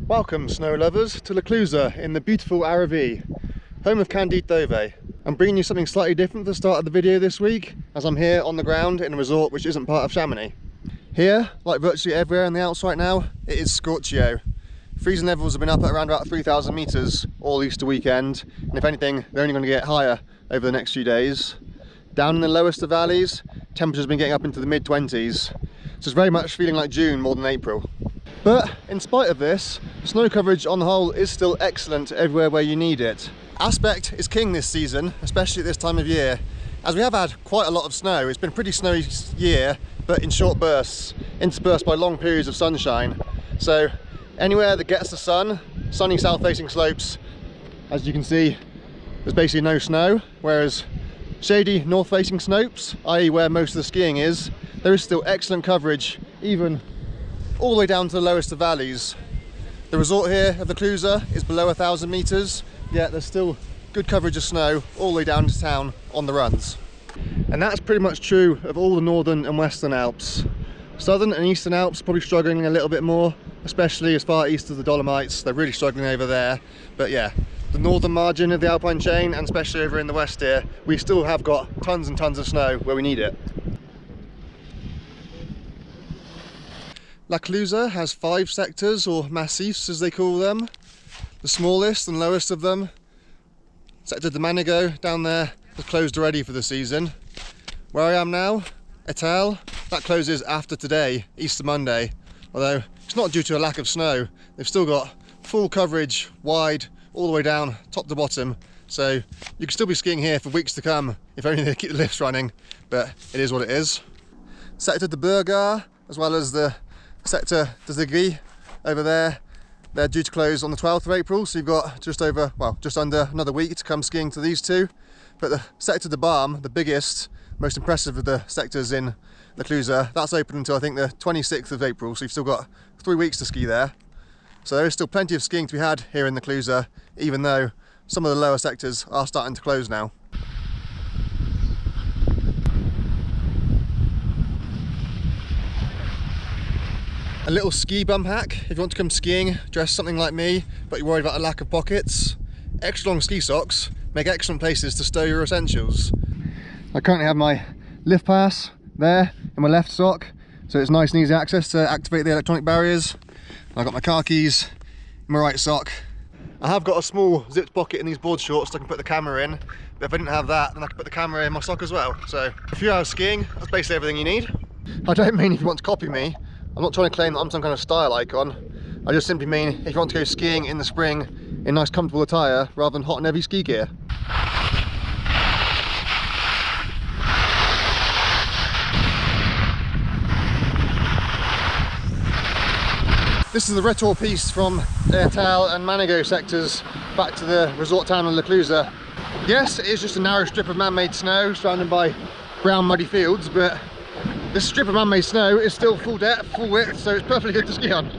Welcome snow lovers to Clusaz in the beautiful Aravi, home of Candide Dove. I'm bringing you something slightly different for the start of the video this week, as I'm here on the ground in a resort which isn't part of Chamonix. Here, like virtually everywhere in the Alps right now, it is scorchio. Freezing levels have been up at around about 3,000 metres all Easter weekend, and if anything they're only going to get higher over the next few days. Down in the lowest of valleys, temperatures have been getting up into the mid-20s, so it's very much feeling like June more than April. But in spite of this, snow coverage on the whole is still excellent everywhere where you need it. Aspect is king this season, especially at this time of year, as we have had quite a lot of snow. It's been a pretty snowy year, but in short bursts, interspersed by long periods of sunshine. So anywhere that gets the sun, sunny south-facing slopes, as you can see, there's basically no snow, whereas shady north-facing slopes, i.e. where most of the skiing is, there is still excellent coverage, even all the way down to the lowest of valleys. The resort here of the Clusaz is below 1,000 metres, yet there's still good coverage of snow all the way down to town on the runs. And that's pretty much true of all the northern and western Alps. Southern and eastern Alps probably struggling a little bit more, especially as far east as the Dolomites. They're really struggling over there. But yeah, the northern margin of the Alpine chain, and especially over in the west here, we still have got tons and tons of snow where we need it. Clusaz has 5 sectors, or massifs as they call them. The smallest and lowest of them, Sector de Manigo down there, has closed already for the season. Where I am now, Etel, that closes after today, Easter Monday, although it's not due to a lack of snow. They've still got full coverage, wide, all the way down, top to bottom, so you can still be skiing here for weeks to come, if only they keep the lifts running, but it is what it is. Sector de Burgar, as well as the Sector de Ziggy over there, they're due to close on the 12th of April, so you've got just under another week to come skiing to these two. But the Sector de Balm, the biggest, most impressive of the sectors in the Clusaz, that's open until I think the 26th of April, so you've still got 3 weeks to ski there. So there is still plenty of skiing to be had here in the Clusaz, even though some of the lower sectors are starting to close now. A little ski bum hack, if you want to come skiing, dress something like me, but you're worried about a lack of pockets. Extra long ski socks make excellent places to stow your essentials. I currently have my lift pass there in my left sock, so it's nice and easy access to activate the electronic barriers. I've got my car keys in my right sock. I have got a small zipped pocket in these board shorts so I can put the camera in, but if I didn't have that, then I could put the camera in my sock as well. So a few hours skiing, that's basically everything you need. I don't mean if you want to copy me. I'm not trying to claim that I'm some kind of style icon. I just simply mean if you want to go skiing in the spring in nice comfortable attire rather than hot and heavy ski gear. This is the retour piece from Etel and Manigo sectors back to the resort town of Clusaz. Yes, it is just a narrow strip of man-made snow surrounded by brown muddy fields, but this strip of man-made snow is still full depth, full width, so it's perfectly good to ski on.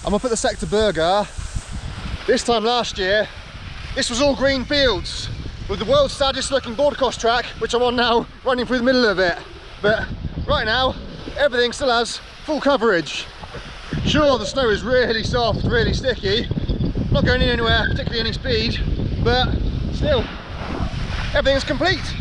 I'm up at the Sector Burgar. This time last year, this was all green fields, with the world's saddest looking border cross track, which I'm on now, running through the middle of it. But right now, everything still has full coverage. Sure, the snow is really soft, really sticky, not going in anywhere, particularly any speed, but still, everything is complete.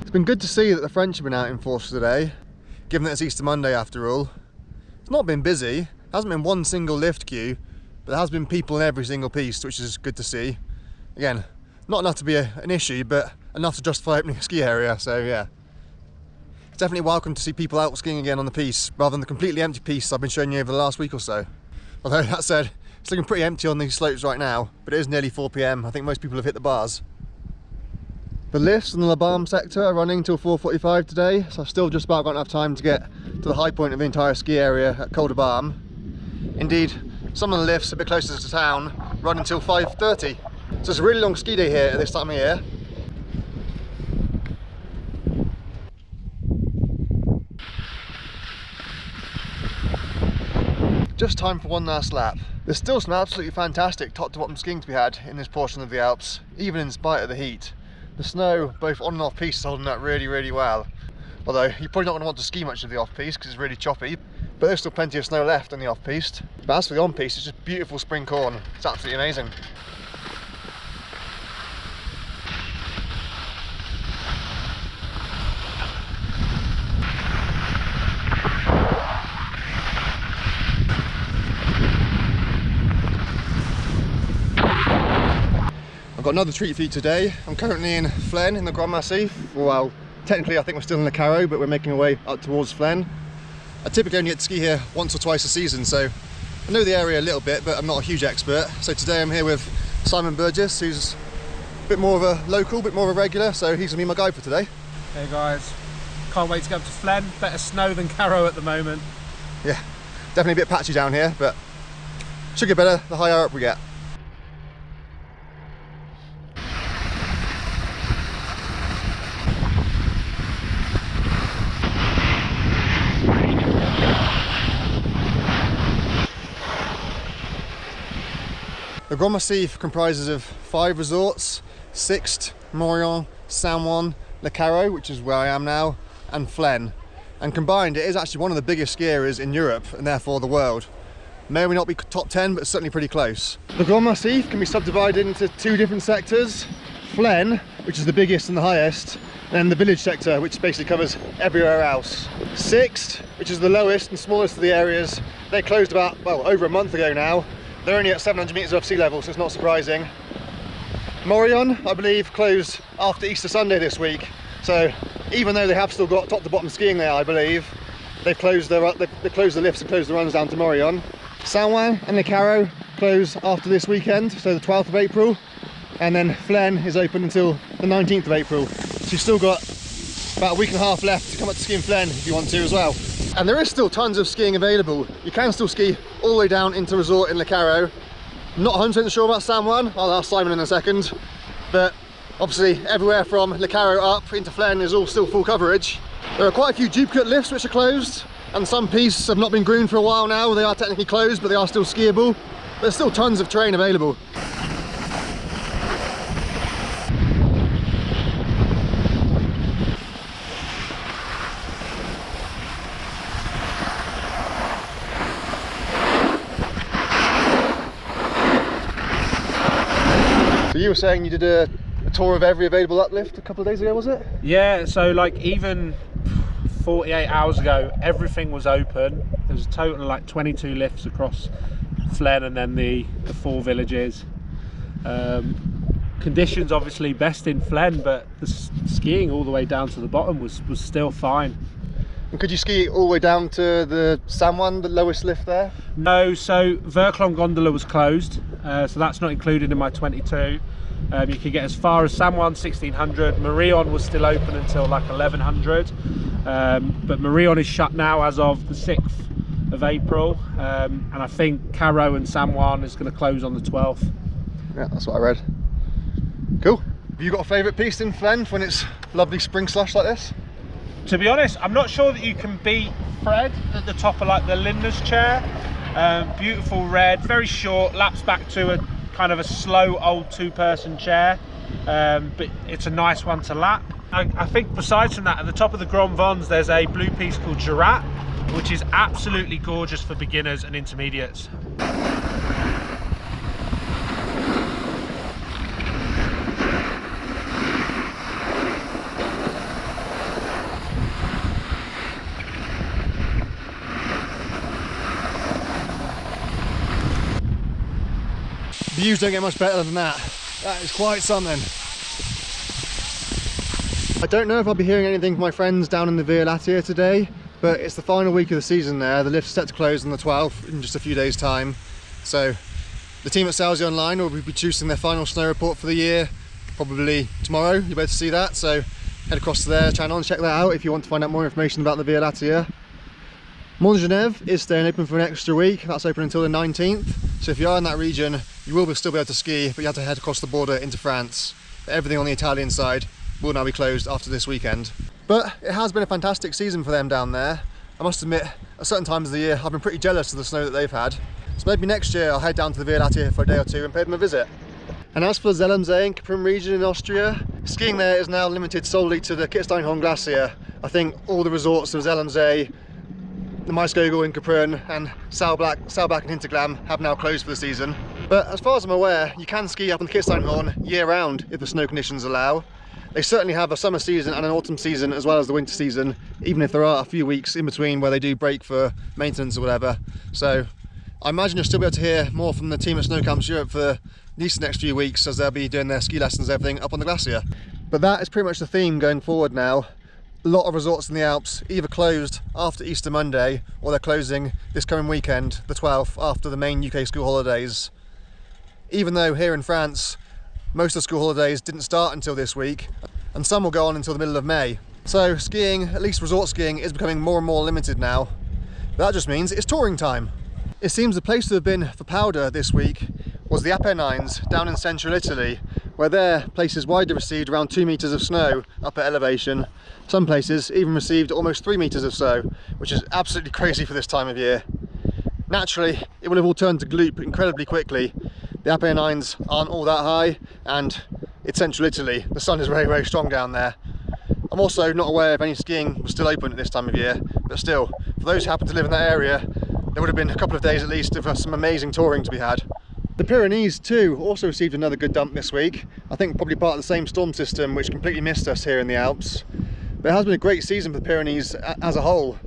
It's been good to see that the French have been out in force today, given that it's Easter Monday after all. It's not been busy, there hasn't been one single lift queue, but there has been people in every single piece, which is good to see. Again, not enough to be an issue, but enough to justify opening a ski area, so yeah. It's definitely welcome to see people out skiing again on the piste, rather than the completely empty piste I've been showing you over the last week or so. Although that said, it's looking pretty empty on these slopes right now, but it is nearly 4 PM, I think most people have hit the bars. The lifts in the La Balme sector are running till 4:45 today, so I've still just about got enough time to get to the high point of the entire ski area at Col de Balme. Indeed, some of the lifts a bit closer to town run until 5:30. So it's a really long ski day here at this time of year. Just time for one last lap. There's still some absolutely fantastic top to bottom skiing to be had in this portion of the Alps, even in spite of the heat. The snow, both on and off piste, is holding up really, really well. Although you're probably not going to want to ski much of the off piste because it's really choppy, but there's still plenty of snow left on the off piste. But as for the on piste, it's just beautiful spring corn. It's absolutely amazing. I've got another treat for you today. I'm currently in Flaine in the Grand Massif. Well, technically I think we're still in Le Carreau, but we're making our way up towards Flaine. I typically only get to ski here once or twice a season, so I know the area a little bit, but I'm not a huge expert. So today I'm here with Simon Burgess, who's a bit more of a local, a bit more of a regular, so he's gonna be my guide for today. Hey guys, can't wait to go up to Flaine. Better snow than Carreau at the moment. Yeah, definitely a bit patchy down here, but should get better the higher up we get. The Grand Massif comprises of 5 resorts: Sixt, Morillon, Saint-Ouen, Le Carreau, which is where I am now, and Flaine. And combined, it is actually one of the biggest ski areas in Europe and therefore the world. May or may not be top 10, but certainly pretty close. The Grand Massif can be subdivided into 2 different sectors: Flaine, which is the biggest and the highest, and then the village sector, which basically covers everywhere else. Sixt, which is the lowest and smallest of the areas, they closed about, well, over a month ago now. They're only at 700 metres above sea level, so it's not surprising. Morillon, I believe, closed after Easter Sunday this week. So even though they have still got top to bottom skiing there, I believe, they've closed the lifts and closed the runs down to Morillon. Saint-Ouen and Le Carreau close after this weekend, so the 12th of April. And then Flaine is open until the 19th of April. So you've still got about a week and a half left to come up to ski in Flaine if you want to as well. And there is still tons of skiing available. You can still ski all the way down into resort in Le Carreau. Not 100% sure about Saint-Ouen, I'll ask Simon in a second. But obviously everywhere from Le Carreau up into Flaine is all still full coverage. There are quite a few duplicate lifts which are closed, and some pistes have not been groomed for a while now. They are technically closed, but they are still skiable. There's still tons of terrain available. You were saying you did a tour of every available uplift a couple of days ago, was it? Yeah, so like even 48 hours ago, everything was open. There was a total of like 22 lifts across Flaine and then the 4 villages. Conditions obviously best in Flaine, but the skiing all the way down to the bottom was still fine. And could you ski all the way down to the Saint-Ouen, the lowest lift there? No, so Verclon Gondola was closed, so that's not included in my 22. You could get as far as Saint-Ouen 1600. Morillon was still open until like 1100, but Morillon is shut now as of the 6th of April, and I think Carreau and Saint-Ouen is going to close on the 12th. Yeah, that's what I read. Cool. Have you got a favourite piste in Flaine when it's lovely spring slush like this? To be honest, I'm not sure that you can beat Fred at the top of like the Lindner's chair. Beautiful red, very short, laps back to a kind of a slow old 2-person chair, but it's a nice one to lap. I think besides from that, at the top of the Grand Vons there's a blue piste called Jurat, which is absolutely gorgeous for beginners and intermediates. The views don't get much better than that. That is quite something. I don't know if I'll be hearing anything from my friends down in the Via Lattea today, but it's the final week of the season there. The lift's set to close on the 12th in just a few days' time. So the team at Salesy Online will be producing their final snow report for the year probably tomorrow. You'll be able to see that, so head across to their channel and check that out if you want to find out more information about the Via Lattea. Mont Genève is staying open for an extra week. That's open until the 19th. So if you are in that region, you will still be able to ski, but you have to head across the border into France. But everything on the Italian side will now be closed after this weekend. But it has been a fantastic season for them down there. I must admit, at certain times of the year, I've been pretty jealous of the snow that they've had. So maybe next year I'll head down to the Violati for a day or two and pay them a visit. And as for the Zellensee and Caprim region in Austria, skiing there is now limited solely to the Kitzsteinhorn Glacier. I think all the resorts of Zellensee, the Maisgogel in Caprin and Saubach and Hinterglam have now closed for the season. But as far as I'm aware, you can ski up on the Kitzsteinhorn year round if the snow conditions allow. They certainly have a summer season and an autumn season as well as the winter season, even if there are a few weeks in between where they do break for maintenance or whatever. So I imagine you'll still be able to hear more from the team at Snow Camps Europe for at least the next few weeks, as they'll be doing their ski lessons and everything up on the glacier. But that is pretty much the theme going forward now. A lot of resorts in the Alps either closed after Easter Monday or they're closing this coming weekend, the 12th, after the main UK school holidays. Even though here in France, most of the school holidays didn't start until this week, and some will go on until the middle of May. So skiing, at least resort skiing, is becoming more and more limited now. But that just means it's touring time. It seems the place to have been for powder this week was the Apennines down in central Italy, where their places widely received around 2 meters of snow up at elevation. Some places even received almost 3 meters of snow, which is absolutely crazy for this time of year. Naturally, it will have all turned to gloop incredibly quickly. The Apennines aren't all that high, and it's central Italy. The sun is very, very strong down there. I'm also not aware if any skiing was still open at this time of year, but still, for those who happen to live in that area, there would have been a couple of days at least of some amazing touring to be had. The Pyrenees too also received another good dump this week. I think probably part of the same storm system which completely missed us here in the Alps. But it has been a great season for the Pyrenees as a whole.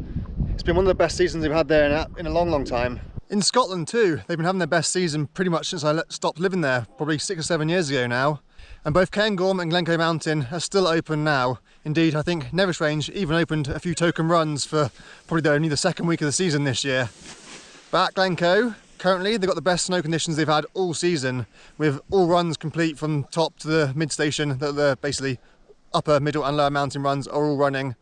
It's been one of the best seasons we've had there in a long, long time. In Scotland too, they've been having their best season pretty much since I stopped living there, probably 6 or 7 years ago now. And both Cairngorm and Glencoe Mountain are still open now. Indeed, I think Nevis Range even opened a few token runs for probably only the second week of the season this year. But at Glencoe, currently they've got the best snow conditions they've had all season, with all runs complete from top to the mid-station. The basically upper, middle and lower mountain runs are all running.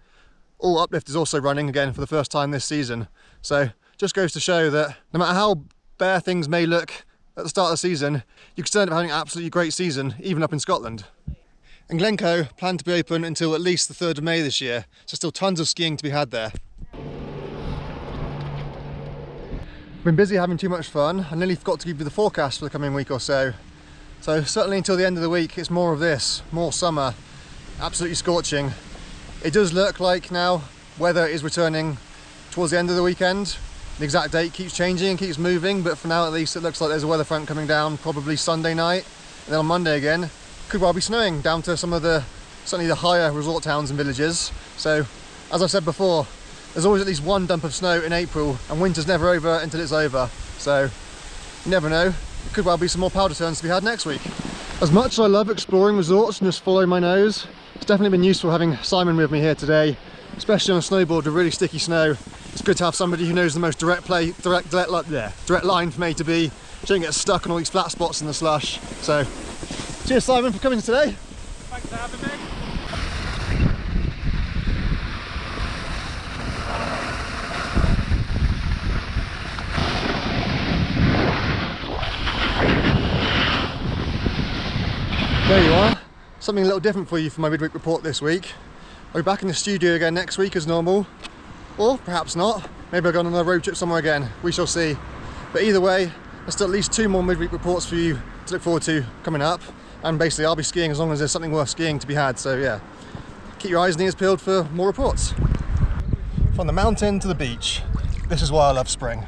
All uplift is also running again for the first time this season. So just goes to show that no matter how bare things may look at the start of the season, you can still end up having an absolutely great season, even up in Scotland. And Glencoe planned to be open until at least the 3rd of May this year, so still tons of skiing to be had there. Been busy having too much fun. I nearly forgot to give you the forecast for the coming week or so. So certainly until the end of the week, it's more of this, more summer, absolutely scorching. It does look like now weather is returning towards the end of the weekend. The exact date keeps changing and keeps moving, but for now at least it looks like there's a weather front coming down probably Sunday night, and then on Monday again could well be snowing down to some of certainly the higher resort towns and villages. So as I said before, there's always at least one dump of snow in April, and winter's never over until it's over. So you never know, there could well be some more powder turns to be had next week. As much as I love exploring resorts and just following my nose, it's definitely been useful having Simon with me here today, especially on a snowboard with really sticky snow. It's good to have somebody who knows the most direct line from A to B, so you don't get stuck on all these flat spots in the slush. So cheers Simon for coming today. Thanks for having me. There you are, something a little different for you for my midweek report this week. I'll be back in the studio again next week as normal, or perhaps not. Maybe I'll go on another road trip somewhere again, we shall see. But either way, there's still at least 2 more midweek reports for you to look forward to coming up, and basically I'll be skiing as long as there's something worth skiing to be had. So yeah, keep your eyes and ears peeled for more reports. From the mountain to the beach, this is why I love spring.